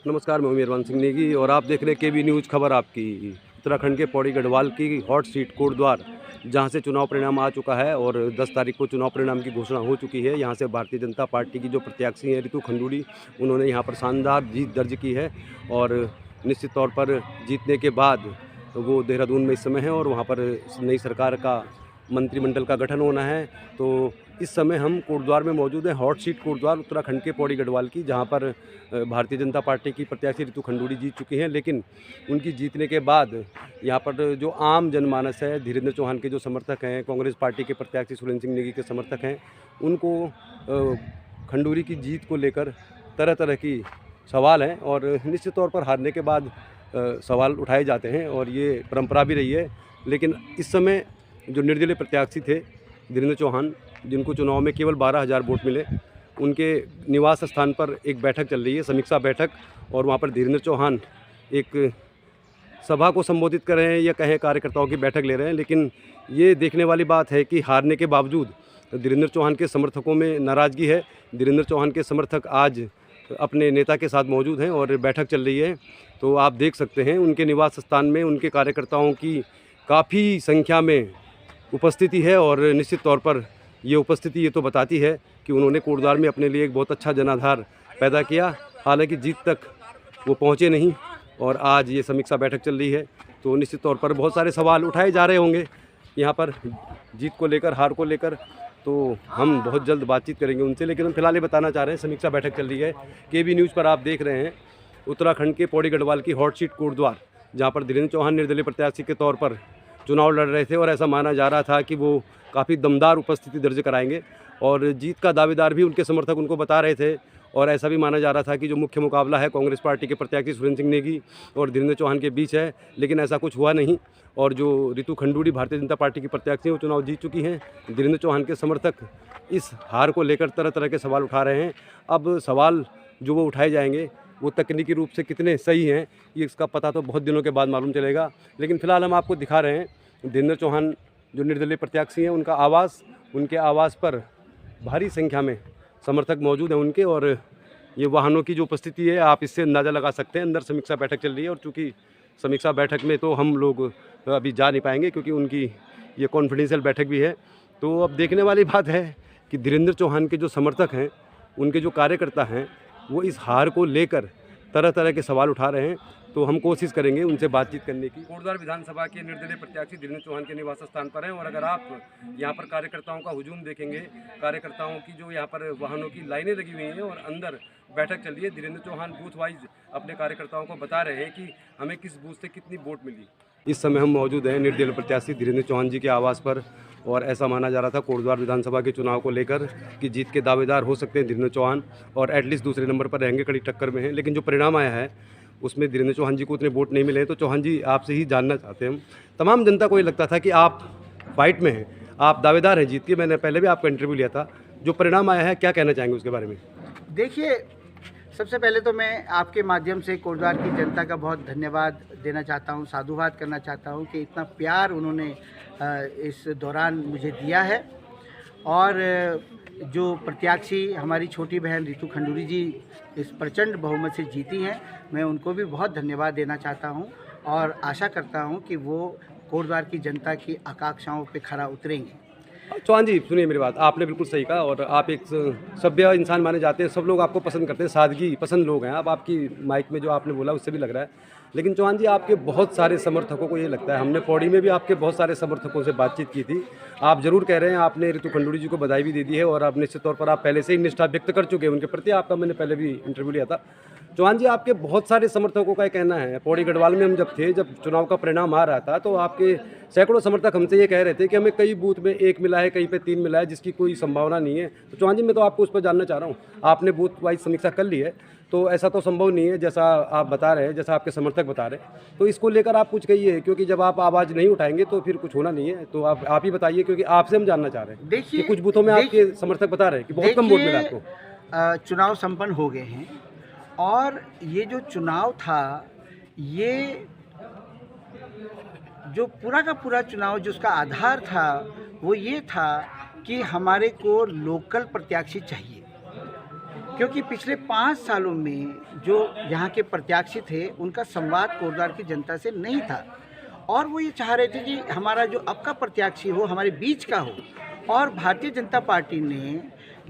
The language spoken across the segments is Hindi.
नमस्कार, मैं मेहरबान सिंह नेगी और आप देख रहे हैं केबी न्यूज़ खबर आपकी। उत्तराखंड के पौड़ी गढ़वाल की हॉट सीट कोटद्वार, जहां से चुनाव परिणाम आ चुका है और 10 तारीख को चुनाव परिणाम की घोषणा हो चुकी है। यहां से भारतीय जनता पार्टी की जो प्रत्याशी हैं रितु खंडूड़ी, उन्होंने यहां पर शानदार जीत दर्ज की है और निश्चित तौर पर जीतने के बाद वो देहरादून में इस समय हैं और वहाँ पर नई सरकार का मंत्रिमंडल का गठन होना है। तो इस समय हम कोटद्वार में मौजूद हैं, हॉट सीट कोटद्वार उत्तराखंड के पौड़ी गढ़वाल की, जहाँ पर भारतीय जनता पार्टी की प्रत्याशी रितु खंडूड़ी जीत चुकी हैं। लेकिन उनकी जीतने के बाद यहाँ पर जो आम जनमानस है, धीरेन्द्र चौहान के जो समर्थक हैं, कांग्रेस पार्टी के प्रत्याशी सुरेंद्र सिंह नेगी के समर्थक हैं, उनको खंडूड़ी की जीत को लेकर तरह तरह की सवाल हैं और निश्चित तौर पर हारने के बाद सवाल उठाए जाते हैं और ये परंपरा भी रही है। लेकिन इस समय जो निर्दलीय प्रत्याशी थे धीरेन्द्र चौहान, जिनको चुनाव में केवल 12,000 वोट मिले, उनके निवास स्थान पर एक बैठक चल रही है, समीक्षा बैठक, और वहाँ पर धीरेन्द्र चौहान एक सभा को संबोधित कर रहे हैं या कहें कार्यकर्ताओं की बैठक ले रहे हैं। लेकिन ये देखने वाली बात है कि हारने के बावजूद धीरेन्द्र चौहान के समर्थकों में नाराज़गी है। धीरेन्द्र चौहान के समर्थक आज अपने नेता के साथ मौजूद हैं और बैठक चल रही है। तो आप देख सकते हैं उनके निवास स्थान में उनके कार्यकर्ताओं की काफ़ी संख्या में उपस्थिति है और निश्चित तौर पर ये उपस्थिति ये तो बताती है कि उन्होंने कोटद्वार में अपने लिए एक बहुत अच्छा जनाधार पैदा किया। हालांकि जीत तक वो पहुँचे नहीं और आज ये समीक्षा बैठक चल रही है। तो निश्चित तौर पर बहुत सारे सवाल उठाए जा रहे होंगे यहाँ पर जीत को लेकर, हार को लेकर। तो हम बहुत जल्द बातचीत करेंगे उनसे, लेकिन हम फिलहाल ये बताना चाह रहे हैं समीक्षा बैठक चल रही है। केबी न्यूज़ पर आप देख रहे हैं उत्तराखंड के पौड़ी गढ़वाल की हॉट सीट कोटद्वार, जहाँ पर धीरेन्द्र चौहान निर्दलीय प्रत्याशी के तौर पर चुनाव लड़ रहे थे और ऐसा माना जा रहा था कि वो काफ़ी दमदार उपस्थिति दर्ज कराएंगे और जीत का दावेदार भी उनके समर्थक उनको बता रहे थे। और ऐसा भी माना जा रहा था कि जो मुख्य मुकाबला है कांग्रेस पार्टी के प्रत्याशी सुरेंद्र सिंह नेगी और धीरेन्द्र चौहान के बीच है, लेकिन ऐसा कुछ हुआ नहीं। और जो रितु खंडूड़ी भारतीय जनता पार्टी की प्रत्याशी वो चुनाव जीत चुकी हैं। धीरेन्द्र चौहान के समर्थक इस हार को लेकर तरह तरह के सवाल उठा रहे हैं। अब सवाल जो वो उठाए जाएंगे वो तकनीकी रूप से कितने सही हैं, ये इसका पता तो बहुत दिनों के बाद मालूम चलेगा। लेकिन फ़िलहाल हम आपको दिखा रहे हैं धीरेन्द्र चौहान जो निर्दलीय प्रत्याशी हैं, उनका आवास, उनके आवास पर भारी संख्या में समर्थक मौजूद हैं उनके, और ये वाहनों की जो उपस्थिति है आप इससे अंदाज़ा लगा सकते हैं। अंदर समीक्षा बैठक चल रही है और चूँकि समीक्षा बैठक में तो हम लोग अभी जा नहीं पाएंगे क्योंकि उनकी ये कॉन्फिडेंशियल बैठक भी है। तो अब देखने वाली बात है कि धीरेन्द्र चौहान के जो समर्थक हैं, उनके जो कार्यकर्ता हैं, वो इस हार को लेकर तरह तरह के सवाल उठा रहे हैं। तो हम कोशिश करेंगे उनसे बातचीत करने की। कोटद्वार विधानसभा के निर्दलीय प्रत्याशी धीरेन्द्र चौहान के निवास स्थान पर हैं और अगर आप यहाँ पर कार्यकर्ताओं का हुजूम देखेंगे, कार्यकर्ताओं की जो यहाँ पर वाहनों की लाइनें लगी हुई हैं और अंदर बैठक चल रही है। धीरेन्द्र चौहान बूथ वाइज अपने कार्यकर्ताओं को बता रहे हैं कि हमें किस बूथ से कितनी वोट मिली। इस समय हम मौजूद हैं निर्दलीय प्रत्याशी धीरेन्द्र चौहान जी के आवास पर और ऐसा माना जा रहा था कोटद्वार विधानसभा के चुनाव को लेकर कि जीत के दावेदार हो सकते हैं धीरेन्द्र चौहान और एटलीस्ट दूसरे नंबर पर रहेंगे, कड़ी टक्कर में हैं। लेकिन जो परिणाम आया है उसमें धीरेन्द्र चौहान जी को उतने वोट नहीं मिले हैं। तो चौहान जी, आपसे ही जानना चाहते हैं हम, तमाम जनता को ये लगता था कि आप फाइट में हैं, आप दावेदार हैं जीत के, मैंने पहले भी आपका इंटरव्यू लिया था, जो परिणाम आया है क्या कहना चाहेंगे उसके बारे में? देखिए, सबसे पहले तो मैं आपके माध्यम से कोटद्वार की जनता का बहुत धन्यवाद देना चाहता हूं, साधुवाद करना चाहता हूं कि इतना प्यार उन्होंने इस दौरान मुझे दिया है। और जो प्रत्याशी हमारी छोटी बहन रितु खंडूड़ी जी इस प्रचंड बहुमत से जीती हैं, मैं उनको भी बहुत धन्यवाद देना चाहता हूं और आशा करता हूं कि वो कोटद्वार की जनता की आकांक्षाओं पे खरा उतरेंगे। चौहान जी, सुनिए मेरी बात, आपने बिल्कुल सही कहा और आप एक सभ्य इंसान माने जाते हैं, सब लोग आपको पसंद करते हैं, सादगी पसंद लोग हैं आप। आपकी माइक में जो आपने बोला उससे भी लग रहा है। लेकिन चौहान जी, आपके बहुत सारे समर्थकों को ये लगता है, हमने पौड़ी में भी आपके बहुत सारे समर्थकों से बातचीत की थी, आप ज़रूर कह रहे हैं, आपने रितु खंडूड़ी जी को बधाई भी दे दी है और आप निश्चित तौर पर आप पहले से ही निष्ठा व्यक्त कर चुके हैं उनके प्रति, आपका मैंने पहले भी इंटरव्यू लिया था। चौहान जी, आपके बहुत सारे समर्थकों का कहना है, पौड़ी गढ़वाल में हम जब थे, जब चुनाव का परिणाम आ रहा था, तो आपके सैकड़ों समर्थक हमसे ये कह रहे थे कि हमें कई बूथ में 1 मिला है, कहीं पे 3 मिला है, जिसकी कोई संभावना नहीं है। तो चौहान जी, मैं तो आपको उस पर जानना चाह रहा हूँ, आपने बूथ वाइज समीक्षा कर ली है, तो ऐसा तो संभव नहीं है जैसा आप बता रहे हैं, जैसा आपके समर्थक बता रहे हैं। तो इसको लेकर आप कुछ कहिए, क्योंकि जब आप आवाज़ नहीं उठाएंगे तो फिर कुछ होना नहीं है। तो आप ही बताइए, क्योंकि आपसे हम जानना चाह रहे हैं। देखिए, कुछ बूथों में आपके समर्थक बता रहे हैं कि बहुत कम वोट मिला आपको। चुनाव संपन्न हो गए हैं और ये जो चुनाव था, ये जो पूरा का पूरा चुनाव जिसका आधार था वो ये था कि हमारे को लोकल प्रत्याशी चाहिए। क्योंकि पिछले 5 सालों में जो यहाँ के प्रत्याशी थे उनका संवाद कोटद्वार की जनता से नहीं था, और वो ये चाह रहे थे कि हमारा जो अब का प्रत्याशी हो हमारे बीच का हो। और भारतीय जनता पार्टी ने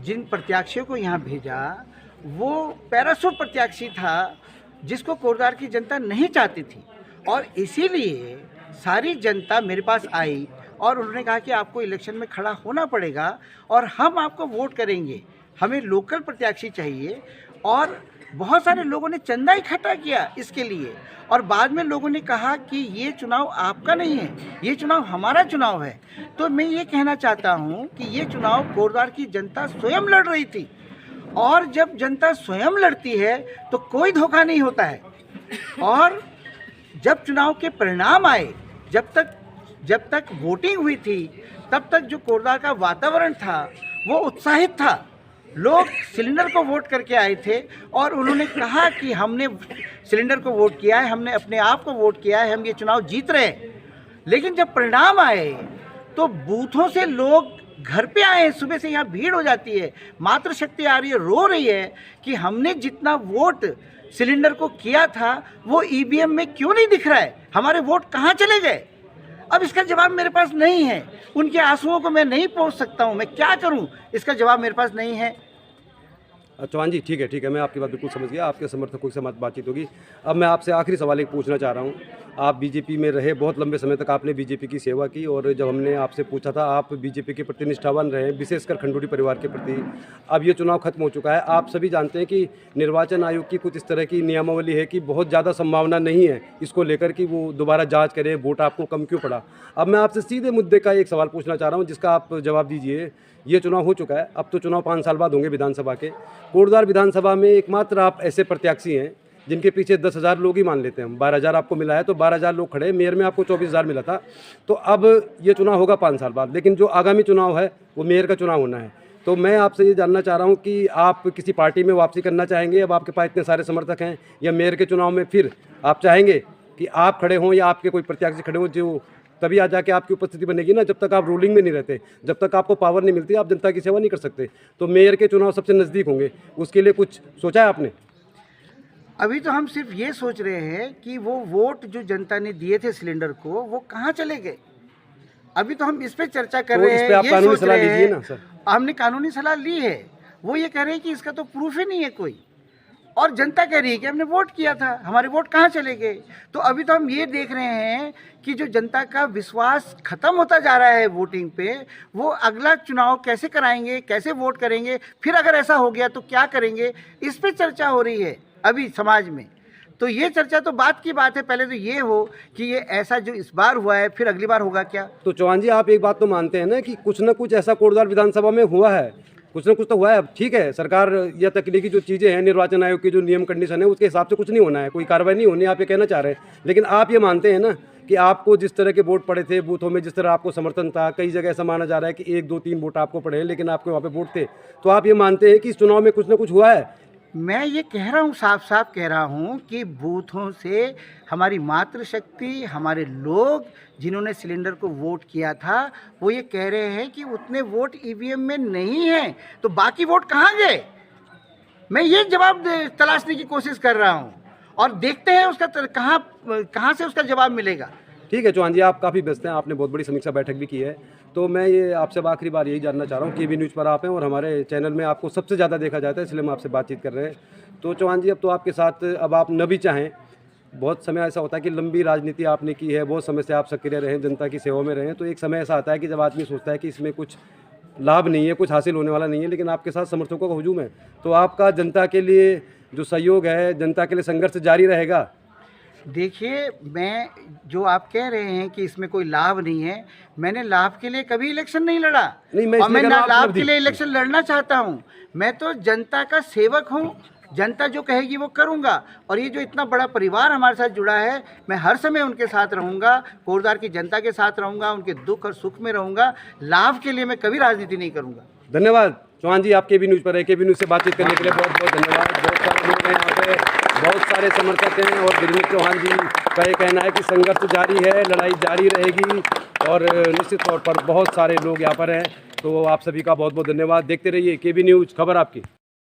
जिन प्रत्याशियों को यहाँ भेजा वो पैराशूट प्रत्याशी था जिसको कोटद्वार की जनता नहीं चाहती थी, और इसीलिए सारी जनता मेरे पास आई और उन्होंने कहा कि आपको इलेक्शन में खड़ा होना पड़ेगा और हम आपको वोट करेंगे, हमें लोकल प्रत्याशी चाहिए। और बहुत सारे लोगों ने चंदा इकट्ठा किया इसके लिए, और बाद में लोगों ने कहा कि ये चुनाव आपका नहीं है, ये चुनाव हमारा चुनाव है। तो मैं ये कहना चाहता हूँ कि ये चुनाव कोटद्वार की जनता स्वयं लड़ रही थी, और जब जनता स्वयं लड़ती है तो कोई धोखा नहीं होता है। और जब चुनाव के परिणाम आए, जब तक वोटिंग हुई थी, तब तक जो कोटद्वार का वातावरण था वो उत्साहित था। लोग सिलेंडर को वोट करके आए थे और उन्होंने कहा कि हमने सिलेंडर को वोट किया है, हमने अपने आप को वोट किया है, हम ये चुनाव जीत रहे हैं। लेकिन जब परिणाम आए तो बूथों से लोग घर पे आए, सुबह से यहाँ भीड़ हो जाती है, मातृशक्ति आ रही है, रो रही है कि हमने जितना वोट सिलेंडर को किया था वो ईवीएम में क्यों नहीं दिख रहा है, हमारे वोट कहाँ चले गए। अब इसका जवाब मेरे पास नहीं है, उनके आंसुओं को मैं नहीं पहुँच सकता हूँ, मैं क्या करूँ, इसका जवाब मेरे पास नहीं है। चौहान जी ठीक है, मैं आपकी बात बिल्कुल समझ गया, आपके समर्थकों से बातचीत होगी। अब मैं आपसे आखिरी सवाल एक पूछना चाह रहा हूँ। आप बीजेपी में रहे, बहुत लंबे समय तक आपने बीजेपी की सेवा की, और जब हमने आपसे पूछा था आप बीजेपी के प्रति निष्ठावान रहे, विशेषकर खंडूड़ी परिवार के प्रति। अब ये चुनाव खत्म हो चुका है, आप सभी जानते हैं कि निर्वाचन आयोग की कुछ इस तरह की नियमावली है कि बहुत ज़्यादा संभावना नहीं है इसको लेकर कि वो दोबारा जाँच करे, वोट आपको कम क्यों पड़ा। अब मैं आपसे सीधे मुद्दे का एक सवाल पूछना चाह रहा हूँ जिसका आप जवाब दीजिए। ये चुनाव हो चुका है, अब तो चुनाव 5 साल बाद होंगे विधानसभा के। कोटद्वार विधानसभा में एकमात्र आप ऐसे प्रत्याशी हैं जिनके पीछे 10,000 लोग ही मान लेते हैं हम, 12,000 आपको मिला है तो 12,000 लोग खड़े, मेयर में आपको 24,000 मिला था। तो अब ये चुनाव होगा 5 साल बाद, लेकिन जो आगामी चुनाव है वो मेयर का चुनाव होना है। तो मैं आपसे ये जानना चाह रहा हूँ कि आप किसी पार्टी में वापसी करना चाहेंगे, अब आपके पास इतने सारे समर्थक हैं, या मेयर के चुनाव में फिर आप चाहेंगे कि आप खड़े हों या आपके कोई प्रत्याशी खड़े हों, जो तभी आ जाके आपकी उपस्थिति बनेगी ना। जब तक आप रूलिंग में नहीं रहते, जब तक आपको पावर नहीं मिलती, आप जनता की सेवा नहीं कर सकते। तो मेयर के चुनाव सबसे नज़दीक होंगे, उसके लिए कुछ सोचा है आपने? अभी तो हम सिर्फ ये सोच रहे हैं कि वो वोट जो जनता ने दिए थे सिलेंडर को वो कहाँ चले गए। अभी तो हम इस पे चर्चा कर रहे हैं, ये सोच रहे हैं ना सर। हमने कानूनी सलाह ली है, वो ये कह रहे हैं कि इसका तो प्रूफ ही नहीं है कोई, और जनता कह रही है कि हमने वोट किया था, हमारे वोट कहाँ चले गए। तो अभी तो हम ये देख रहे हैं कि जो जनता का विश्वास खत्म होता जा रहा है वोटिंग पे, वो अगला चुनाव कैसे कराएंगे, कैसे वोट करेंगे, फिर अगर ऐसा हो गया तो क्या करेंगे, इस पे चर्चा हो रही है अभी समाज में। तो ये चर्चा तो बात की बात है, पहले तो ये हो कि ये ऐसा जो इस बार हुआ है फिर अगली बार होगा क्या। तो चौहान जी आप एक बात तो मानते हैं ना कि कुछ ना कुछ ऐसा कोटद्वार विधानसभा में हुआ है, कुछ ना कुछ तो हुआ है। ठीक है, सरकार या तकनीकी जो चीज़ें हैं, निर्वाचन आयोग की जो नियम कंडीशन है उसके हिसाब से कुछ नहीं होना है, कोई कार्रवाई नहीं होनी, आप ये कहना चाह रहे हैं। लेकिन आप ये मानते हैं ना कि आपको जिस तरह के वोट पड़े थे बूथों में, जिस तरह आपको समर्थन था, कई जगह ऐसा माना जा रहा है कि 1, 2, 3 वोट आपको पड़े हैं लेकिन आपके वहाँ पे वोट थे, तो आप ये मानते हैं कि इस चुनाव में कुछ ना कुछ हुआ है? मैं ये कह रहा हूँ, साफ साफ कह रहा हूँ कि बूथों से हमारी मातृशक्ति, हमारे लोग जिन्होंने सिलेंडर को वोट किया था, वो ये कह रहे हैं कि उतने वोट ईवीएम में नहीं हैं, तो बाकी वोट कहाँ गए। मैं ये जवाब तलाशने की कोशिश कर रहा हूँ, और देखते हैं उसका कहाँ से उसका जवाब मिलेगा। ठीक है चौहान जी, आप काफ़ी व्यस्त हैं, आपने बहुत बड़ी समीक्षा बैठक भी की है, तो मैं ये आपसे आखिरी बार यही जानना चाह रहा हूँ। केबी न्यूज़ पर आप हैं और हमारे चैनल में आपको सबसे ज़्यादा देखा जाता है, इसलिए हम आपसे बातचीत कर रहे हैं। तो चौहान जी अब तो आपके साथ, अब आप न भी चाहें, बहुत समय ऐसा होता है कि लंबी राजनीति आपने की है, बहुत समय से आप सक्रिय रहे, जनता की सेवा में रहे, तो एक समय ऐसा आता है कि जब आदमी सोचता है कि इसमें कुछ लाभ नहीं है, कुछ हासिल होने वाला नहीं है, लेकिन आपके साथ समर्थकों का हुजूम है, तो आपका जनता के लिए जो सहयोग है, जनता के लिए संघर्ष जारी रहेगा? देखिए, मैं जो आप कह रहे हैं कि इसमें कोई लाभ नहीं है, मैंने लाभ के लिए कभी इलेक्शन नहीं लड़ा, और मैं ना लाभ के लिए इलेक्शन लड़ना चाहता हूं। मैं तो जनता का सेवक हूं, जनता जो कहेगी वो करूंगा, और ये जो इतना बड़ा परिवार हमारे साथ जुड़ा है, मैं हर समय उनके साथ रहूंगा, कोटद्वार की जनता के साथ रहूंगा, उनके दुख और सुख में रहूंगा। लाभ के लिए मैं कभी राजनीति नहीं करूंगा। धन्यवाद चौहान जी, आप केबी न्यूज़ पर है, केबी न्यूज़ से बातचीत करने के लिए बहुत बहुत धन्यवाद। बहुत सारे लोग हैं यहाँ पे, बहुत सारे समर्थक हैं, और गुरमीत चौहान जी का ये कहना है कि संघर्ष जारी है, लड़ाई जारी रहेगी, और निश्चित तौर पर बहुत सारे लोग यहाँ पर हैं। तो आप सभी का बहुत बहुत धन्यवाद। देखते रहिए केबी न्यूज़, खबर आपकी।